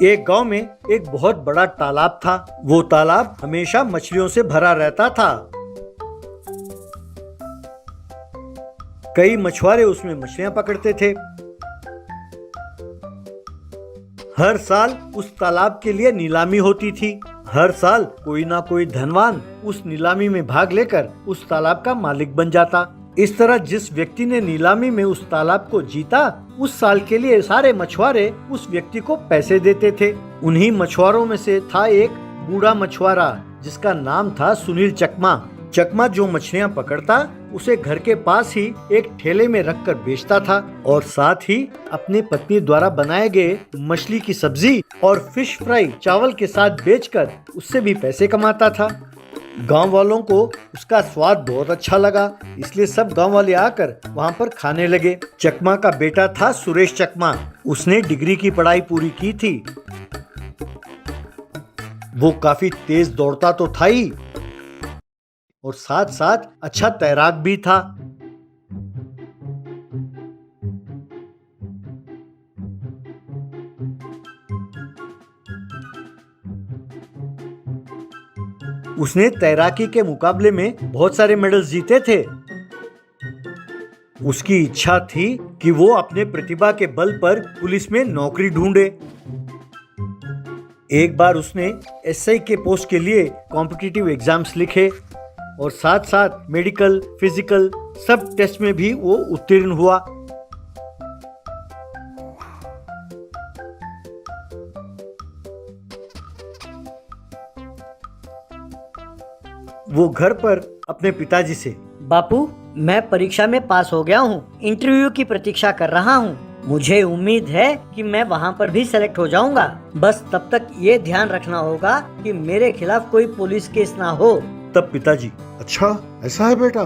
एक गांव में एक बहुत बड़ा तालाब था। वो तालाब हमेशा मछलियों से भरा रहता था। कई मछुआरे उसमें मछलियां पकड़ते थे। हर साल उस तालाब के लिए नीलामी होती थी। हर साल कोई ना कोई धनवान उस नीलामी में भाग लेकर उस तालाब का मालिक बन जाता। इस तरह जिस व्यक्ति ने नीलामी में उस तालाब को जीता, उस साल के लिए सारे मछुआरे उस व्यक्ति को पैसे देते थे। उन्हीं मछुआरों में से था एक बूढ़ा मछुआरा जिसका नाम था सुनील चकमा। चकमा जो मछलियां पकड़ता उसे घर के पास ही एक ठेले में रखकर बेचता था और साथ ही अपनी पत्नी द्वारा बनाए गए मछली की सब्जी और फिश फ्राई चावल के साथ बेचकर उससे भी पैसे कमाता था। गांव वालों को उसका स्वाद बहुत अच्छा लगा, इसलिए सब गांव वाले आकर वहां पर खाने लगे। चकमा का बेटा था सुरेश चकमा। उसने डिग्री की पढ़ाई पूरी की थी। वो काफी तेज दौड़ता तो था ही और साथ साथ अच्छा तैराक भी था। उसने तैराकी के मुकाबले में बहुत सारे मेडल्स जीते थे। उसकी इच्छा थी कि वो अपने प्रतिभा के बल पर पुलिस में नौकरी ढूंढे। एक बार उसने एसआई के पोस्ट के लिए कॉम्पिटिटिव एग्जाम्स लिखे और साथ साथ मेडिकल, फिजिकल सब टेस्ट में भी वो उत्तीर्ण हुआ। वो घर पर अपने पिताजी से, बापू, मैं परीक्षा में पास हो गया हूँ, इंटरव्यू की प्रतीक्षा कर रहा हूँ। मुझे उम्मीद है कि मैं वहाँ पर भी सेलेक्ट हो जाऊँगा। बस तब तक ये ध्यान रखना होगा कि मेरे खिलाफ कोई पुलिस केस ना हो। तब पिताजी, अच्छा ऐसा है बेटा,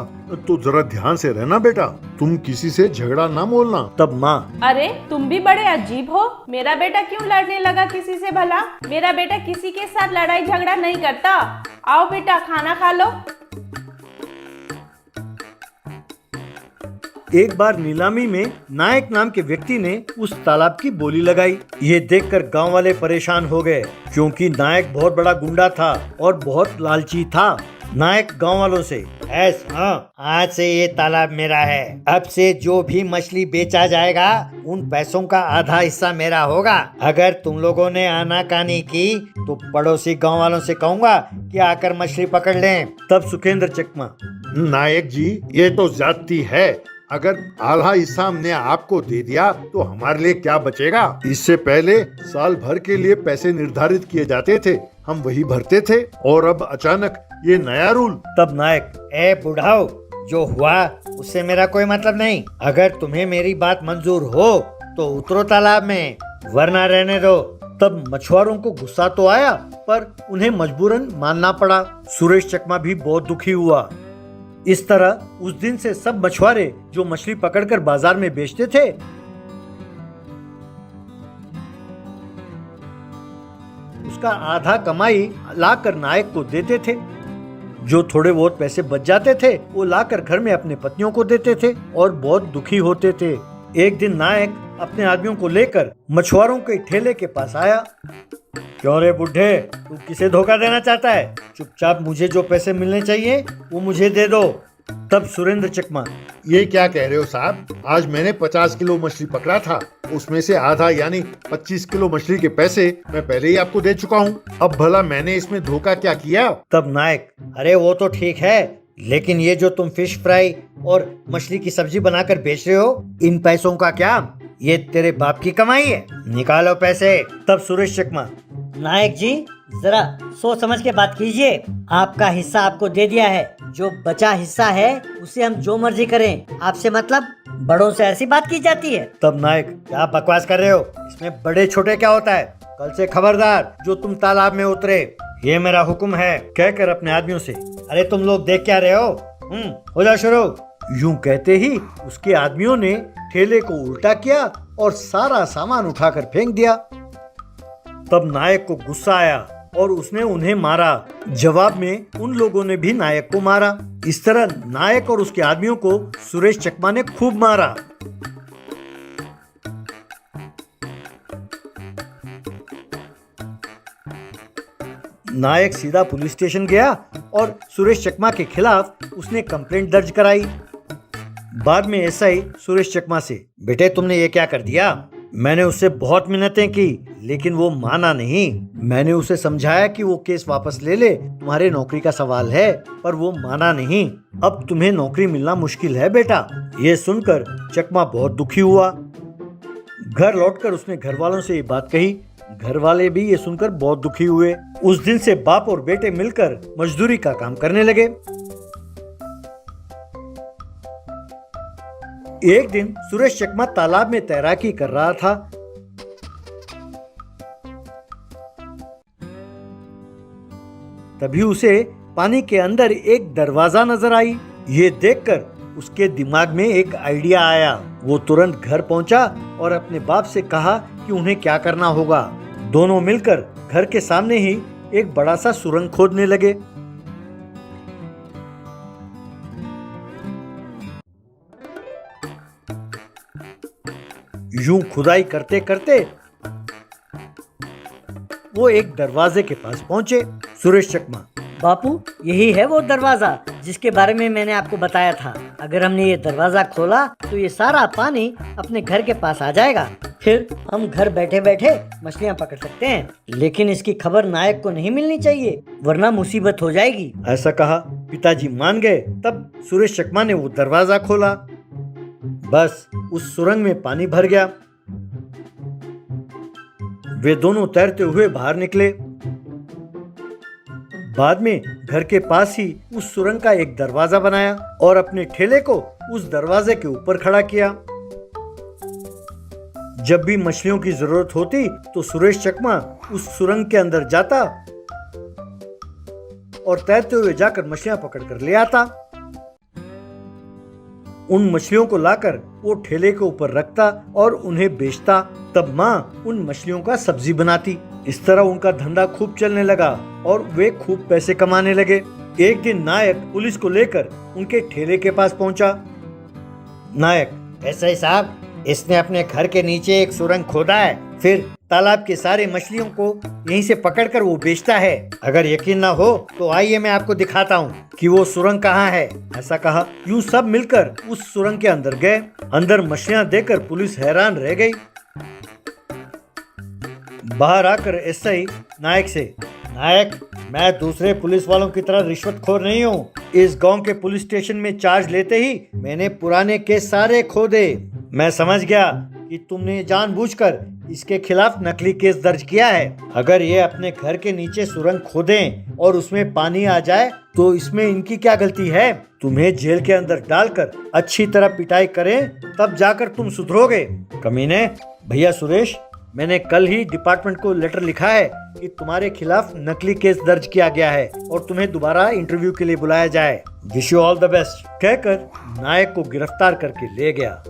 तो जरा ध्यान से रहना बेटा, तुम किसी से झगड़ा ना बोलना। तब माँ, अरे तुम भी बड़े अजीब हो। मेरा बेटा क्यों लड़ने लगा किसी से भला? मेरा बेटा किसी के साथ लड़ाई झगड़ा नहीं करता। आओ बेटा, खाना खा लो। एक बार नीलामी में नायक नाम के व्यक्ति ने उस तालाब की बोली लगाई। ये देखकर गांव वाले परेशान हो गए, क्योंकि नायक बहुत बड़ा गुंडा था और बहुत लालची था। नायक गांव वालों से, हाँ, आज से ये तालाब मेरा है। अब से जो भी मछली बेचा जाएगा उन पैसों का आधा हिस्सा मेरा होगा। अगर तुम लोगों ने आनाकानी की तो पड़ोसी गांव वालों से कहूँगा कि आकर मछली पकड़ लें। तब सुखेंद्र चकमा, नायक जी, ये तो ज्यादती है। अगर आधा हिस्सा हमने आपको दे दिया तो हमारे लिए क्या बचेगा? इससे पहले साल भर के लिए पैसे निर्धारित किए जाते थे, हम वही भरते थे, और अब अचानक ये नया रूल। तब नायक, ए बुढ़ाओ, जो हुआ उससे मेरा कोई मतलब नहीं। अगर तुम्हें मेरी बात मंजूर हो तो उतरो तालाब में, वरना रहने दो। तब मछुआरों को गुस्सा तो आया, पर उन्हें मजबूरन मानना पड़ा। सुरेश चकमा भी बहुत दुखी हुआ। इस तरह उस दिन से सब मछुआरे जो मछली पकड़कर बाजार में बेचते थे, उसका आधा कमाई लाकर नायक को देते थे। जो थोड़े बहुत पैसे बच जाते थे वो लाकर घर में अपने पत्नियों को देते थे और बहुत दुखी होते थे। एक दिन नायक अपने आदमियों को लेकर मछुआरों के ठेले के पास आया। क्यों रे बुढ़े, तू किसे धोखा देना चाहता है? चुपचाप मुझे जो पैसे मिलने चाहिए वो मुझे दे दो। तब सुरेंद्र चकमा, ये क्या कह रहे हो साहब? आज मैंने 50 किलो मछली पकड़ा था, उसमें से आधा यानी 25 किलो मछली के पैसे मैं पहले ही आपको दे चुका हूँ। अब भला मैंने इसमें धोखा क्या किया? तब नायक, अरे वो तो ठीक है, लेकिन ये जो तुम फिश फ्राई और मछली की सब्जी बनाकर बेच रहे हो, इन पैसों का क्या? ये तेरे बाप की कमाई है, निकालो पैसे। तब सुरेश चकमा, नायक जी, जरा सोच समझ के बात कीजिए। आपका हिस्सा आपको दे दिया है, जो बचा हिस्सा है उसे हम जो मर्जी करें। आपसे मतलब? बड़ों से ऐसी बात की जाती है? तब नायक, क्या बकवास कर रहे हो? इसमें बड़े छोटे क्या होता है? कल से खबरदार जो तुम तालाब में उतरे, ये मेरा हुक्म है, कहकर अपने आदमियों से, अरे तुम लोग देख क्या रहे हो, हो जाओ शुरू। यूं कहते ही उसके आदमियों ने ठेले को उल्टा किया और सारा सामान उठाकर फेंक दिया। तब नायक को गुस्सा आया और उसने उन्हें मारा। जवाब में उन लोगों ने भी नायक को मारा। इस तरह नायक और उसके आदमियों को सुरेश चकमा ने खूब मारा। नायक सीधा पुलिस स्टेशन गया और सुरेश चकमा के खिलाफ उसने कंप्लेंट दर्ज कराई। बाद में एसआई सुरेश चकमा से, बेटे तुमने ये क्या कर दिया? मैंने उससे बहुत मिन्नतें की लेकिन वो माना नहीं। मैंने उसे समझाया कि वो केस वापस ले ले, तुम्हारे नौकरी का सवाल है, पर वो माना नहीं। अब तुम्हें नौकरी मिलना मुश्किल है बेटा। ये सुनकर चकमा बहुत दुखी हुआ। घर लौटकर उसने घर वालों से ये बात कही। घर वाले भी ये सुनकर बहुत दुखी हुए। उस दिन से बाप और बेटे मिलकर मजदूरी का काम करने लगे। एक दिन सुरेश चकमा तालाब में तैराकी कर रहा था। तभी उसे पानी के अंदर एक दरवाजा नजर आई। ये देखकर उसके दिमाग में एक आइडिया आया। वो तुरंत घर पहुंचा और अपने बाप से कहा कि उन्हें क्या करना होगा। दोनों मिलकर घर के सामने ही एक बड़ा सा सुरंग खोदने लगे। यूं खुदाई करते करते वो एक दरवाजे के पास पहुंचे। सुरेश चकमा, बापू, यही है वो दरवाजा जिसके बारे में मैंने आपको बताया था। अगर हमने ये दरवाजा खोला तो ये सारा पानी अपने घर के पास आ जाएगा। फिर हम घर बैठे बैठे मछलियाँ पकड़ सकते हैं। लेकिन इसकी खबर नायक को नहीं मिलनी चाहिए, वरना मुसीबत हो जाएगी। ऐसा कहा। पिताजी मान गए। तब सुरेश चकमा ने वो दरवाजा खोला। बस उस सुरंग में पानी भर गया। वे दोनों तैरते हुए बाहर निकले। बाद में घर के पास ही उस सुरंग का एक दरवाजा बनाया और अपने ठेले को उस दरवाजे के ऊपर खड़ा किया। जब भी मछलियों की जरूरत होती तो सुरेश चकमा उस सुरंग के अंदर जाता और तैरते हुए जाकर मछलियां पकड़ कर ले आता। उन मछलियों को लाकर वो ठेले के ऊपर रखता और उन्हें बेचता। तब माँ उन मछलियों का सब्जी बनाती। इस तरह उनका धंधा खूब चलने लगा और वे खूब पैसे कमाने लगे। एक दिन नायक पुलिस को लेकर उनके ठेले के पास पहुंचा। नायक, एसआई साहब, इसने अपने घर के नीचे एक सुरंग खोदा है, फिर तालाब के सारे मछलियों को यहीं से पकड़कर वो बेचता है। अगर यकीन ना हो तो आइए मैं आपको दिखाता हूँ कि वो सुरंग कहाँ है। ऐसा कहा। यूं सब मिलकर उस सुरंग के अंदर गए। अंदर मछलियां देखकर पुलिस हैरान रह गई। बाहर आकर एसआई नायक से, नायक, मैं दूसरे पुलिस वालों की तरह रिश्वतखोर नहीं हूँ। इस गांव के पुलिस स्टेशन में चार्ज लेते ही मैंने पुराने केस सारे खोदे। मैं समझ गया कि तुमने जानबूझकर इसके खिलाफ नकली केस दर्ज किया है। अगर ये अपने घर के नीचे सुरंग खोदें और उसमें पानी आ जाए तो इसमें इनकी क्या गलती है? तुम्हें जेल के अंदर डालकर अच्छी तरह पिटाई करें तब जाकर तुम सुधरोगे। कमीने, भैया सुरेश, मैंने कल ही डिपार्टमेंट को लेटर लिखा है कि तुम्हारे खिलाफ नकली केस दर्ज किया गया है और तुम्हें दोबारा इंटरव्यू के लिए बुलाया जाए। Wish you all the best कहकर नायक को गिरफ्तार करके ले गया।